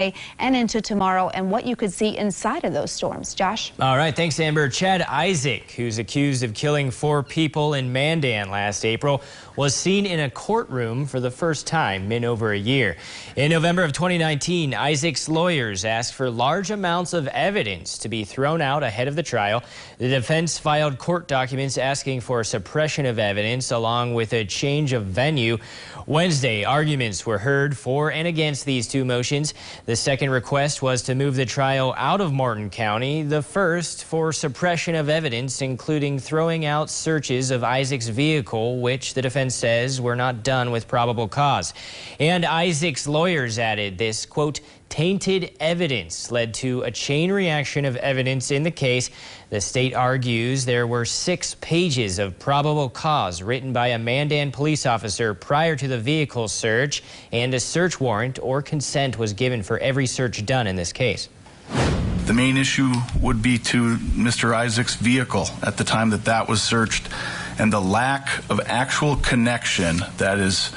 and into tomorrow and what you could see inside of those storms. Josh? All right, thanks, Amber. Chad Isaac, who's accused of killing 4 people in Mandan last April, was seen in a courtroom for the first time in over a year. In November of 2019, Isaac's lawyers asked for large amounts of evidence to be thrown out ahead of the trial. The defense filed court documents asking for suppression of evidence along with a change of venue. Wednesday, arguments were heard for and against these 2 motions. The second request was to move the trial out of Martin County. The first for suppression of evidence, including throwing out searches of Isaac's vehicle, which the defense says were not done with probable cause. And Isaac's lawyers added this, quote, tainted evidence led to a chain reaction of evidence in the case. The state argues there were 6 pages of probable cause written by a Mandan police officer prior to the vehicle search, and a search warrant or consent was given for every search done in this case. The main issue would be to Mr. Isaac's vehicle at the time that was searched, and the lack of actual connection that is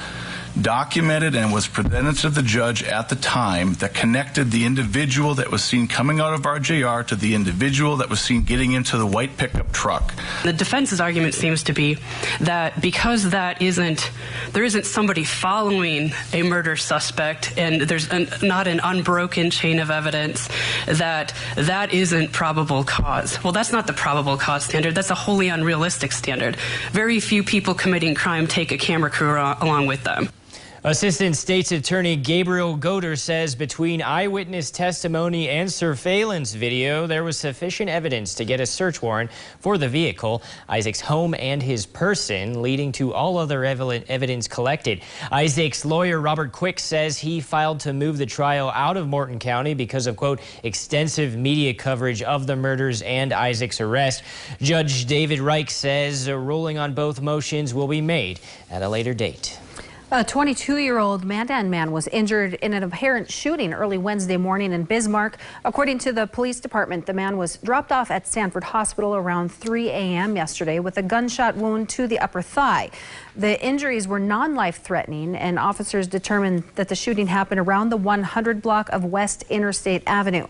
documented and was presented to the judge at the time that connected the individual that was seen coming out of RJR to the individual that was seen getting into the white pickup truck. The defense's argument seems to be that because there isn't somebody following a murder suspect and there's not an unbroken chain of evidence, that isn't probable cause. Well, that's not the probable cause standard. That's a wholly unrealistic standard. Very few people committing crime take a camera crew along with them. Assistant State's Attorney Gabriel Goder says between eyewitness testimony and surveillance video, there was sufficient evidence to get a search warrant for the vehicle, Isaac's home, and his person, leading to all other evidence collected. Isaac's lawyer, Robert Quick, says he filed to move the trial out of Morton County because of, quote, extensive media coverage of the murders and Isaac's arrest. Judge David Reich says a ruling on both motions will be made at a later date. A 22-year-old Mandan man was injured in an apparent shooting early Wednesday morning in Bismarck. According to the police department, the man was dropped off at Stanford Hospital around 3 a.m. yesterday with a gunshot wound to the upper thigh. The injuries were non-life-threatening, and officers determined that the shooting happened around the 100 block of West Interstate Avenue.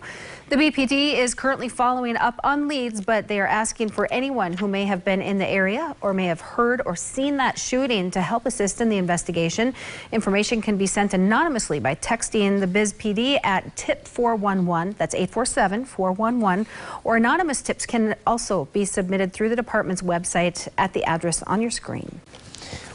The BPD is currently following up on leads, but they are asking for anyone who may have been in the area or may have heard or seen that shooting to help assist in the investigation. Information can be sent anonymously by texting the Biz PD at tip 411, that's 847-411, or anonymous tips can also be submitted through the department's website at the address on your screen.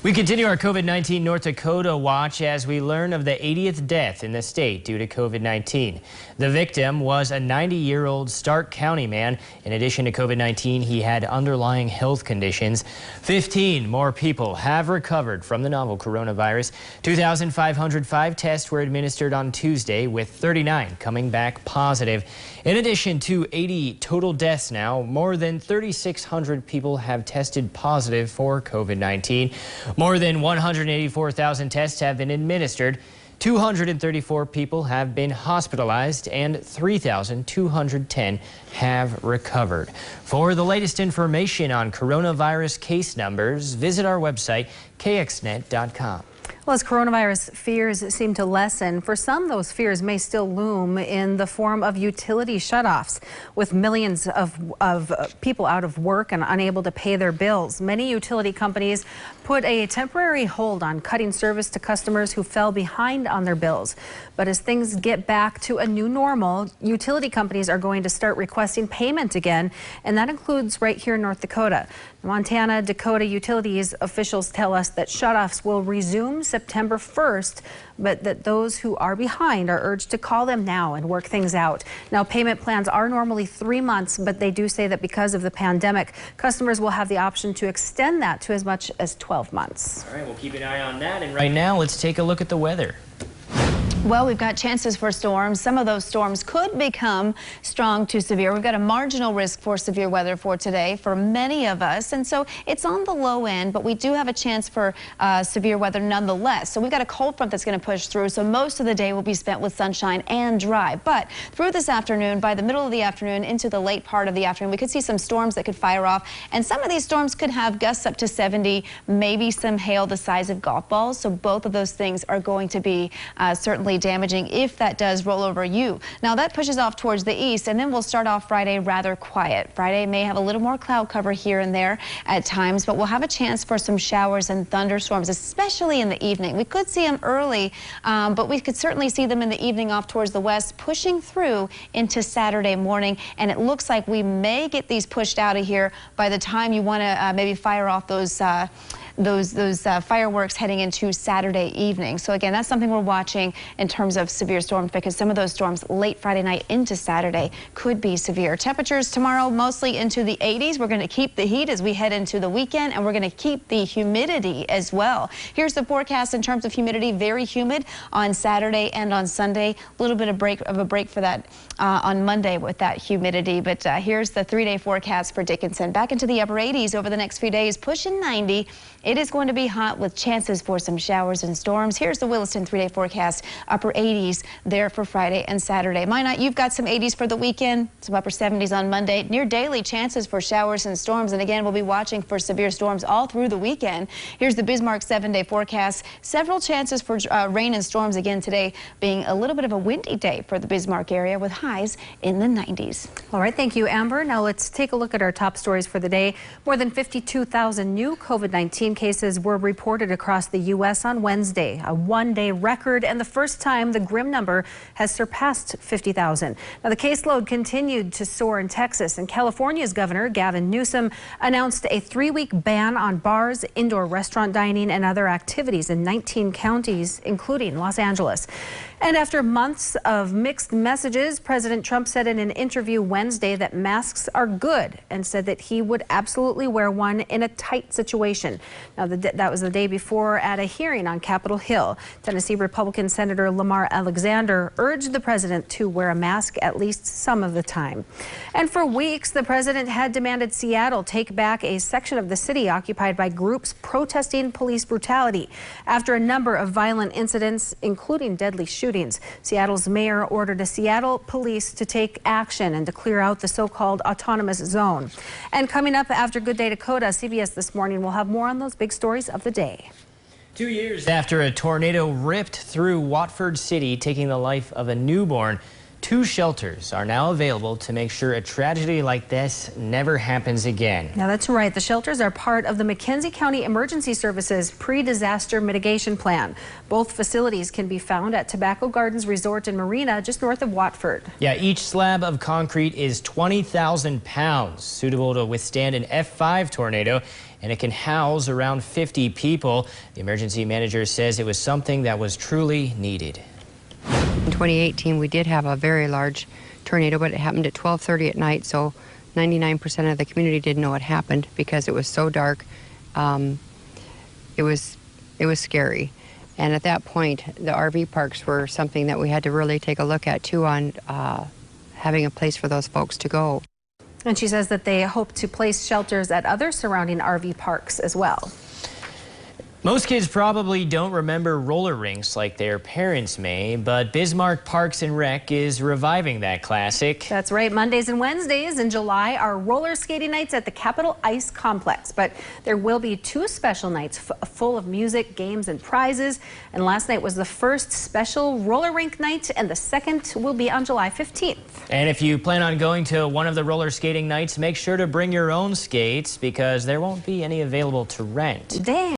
We continue our COVID-19 North Dakota watch as we learn of the 80th death in the state due to COVID-19. The victim was a 90-year-old Stark County man. In addition to COVID-19, he had underlying health conditions. 15 more people have recovered from the novel coronavirus. 2,505 tests were administered on Tuesday, with 39 coming back positive. In addition to 80 total deaths now, more than 3,600 people have tested positive for COVID-19. More than 184,000 tests have been administered. 234 people have been hospitalized and 3,210 have recovered. For the latest information on coronavirus case numbers, visit our website, kxnet.com. Well, as coronavirus fears seem to lessen, for some those fears may still loom in the form of utility shutoffs. With millions of people out of work and unable to pay their bills, many utility companies put a temporary hold on cutting service to customers who fell behind on their bills. But as things get back to a new normal, utility companies are going to start requesting payment again, and that includes right here in North Dakota. Montana Dakota utilities officials tell us that shutoffs will resume September 1st, but that those who are behind are urged to call them now and work things out. Now, payment plans are normally 3 months, but they do say that because of the pandemic, customers will have the option to extend that to as much as 12 months. All right, we'll keep an eye on that. And right now, let's take a look at the weather. Well, we've got chances for storms. Some of those storms could become strong to severe. We've got a marginal risk for severe weather for today for many of us. And so it's on the low end, but we do have a chance for severe weather nonetheless. So we've got a cold front that's going to push through. So most of the day will be spent with sunshine and dry. But through this afternoon, by the middle of the afternoon into the late part of the afternoon, we could see some storms that could fire off. And some of these storms could have gusts up to 70, maybe some hail the size of golf balls. So both of those things are going to be certainly potentially damaging if that does roll over you. Now that pushes off towards the east, and then we'll start off Friday rather quiet. Friday may have a little more cloud cover here and there at times, but we'll have a chance for some showers and thunderstorms, especially in the evening. We could see them early, but we could certainly see them in the evening off towards the west, pushing through into Saturday morning. And it looks like we may get these pushed out of here by the time you want to maybe fire off those fireworks heading into Saturday evening. So again, that's something we're watching in terms of severe storms, because some of those storms late Friday night into Saturday could be severe. Temperatures tomorrow mostly into the 80s. We're going to keep the heat as we head into the weekend, and we're going to keep the humidity as well. Here's the forecast in terms of humidity. Very humid on Saturday and on Sunday. A little bit of a break for that on Monday with that humidity. But here's the 3-day forecast for Dickinson. Back into the upper 80s over the next few days, pushing 90. It is going to be hot with chances for some showers and storms. Here's the Williston 3-day forecast. Upper 80s there for Friday and Saturday. Minot, you've got some 80s for the weekend, some upper 70s on Monday. Near daily chances for showers and storms. And again, we'll be watching for severe storms all through the weekend. Here's the Bismarck 7-day forecast. Several chances for rain and storms again today, being a little bit of a windy day for the Bismarck area with highs in the 90s. All right, thank you, Amber. Now let's take a look at our top stories for the day. More than 52,000 new COVID-19 cases were reported across the U.S. on Wednesday, a one-day record and the first time the grim number has surpassed 50,000. Now the caseload continued to soar in Texas, and California's Governor Gavin Newsom announced a 3-week ban on bars, indoor restaurant dining, and other activities in 19 counties, including Los Angeles. And after months of mixed messages, President Trump said in an interview Wednesday that masks are good, and said that he would absolutely wear one in a tight situation. Now, that was the day before at a hearing on Capitol Hill. Tennessee Republican Senator Lamar Alexander urged the president to wear a mask at least some of the time. And for weeks, the president had demanded Seattle take back a section of the city occupied by groups protesting police brutality after a number of violent incidents, including deadly shootings. Seattle's mayor ordered a Seattle police to take action and to clear out the so-called autonomous zone. And coming up after Good Day Dakota, CBS This Morning will have more on those big stories of the day. 2 years after a tornado ripped through Watford City, taking the life of a newborn, 2 shelters are now available to make sure a tragedy like this never happens again. Now that's right. The shelters are part of the McKenzie County Emergency Services pre-disaster mitigation plan. Both facilities can be found at Tobacco Gardens Resort and Marina, just north of Watford. Yeah, each slab of concrete is 20,000 pounds, suitable to withstand an F5 tornado, and it can house around 50 people. The emergency manager says it was something that was truly needed. In 2018, we did have a very large tornado, but it happened at 12:30 at night, so 99% of the community didn't know it happened because it was so dark. It was scary. And at that point, the RV parks were something that we had to really take a look at, too, on having a place for those folks to go. And she says that they hope to place shelters at other surrounding RV parks as well. Most kids probably don't remember roller rinks like their parents may, but Bismarck Parks and Rec is reviving that classic. That's right. Mondays and Wednesdays in July are roller skating nights at the Capitol Ice Complex. But there will be 2 special nights full of music, games, and prizes. And last night was the first special roller rink night, and the second will be on July 15th. And if you plan on going to one of the roller skating nights, make sure to bring your own skates because there won't be any available to rent. Dang.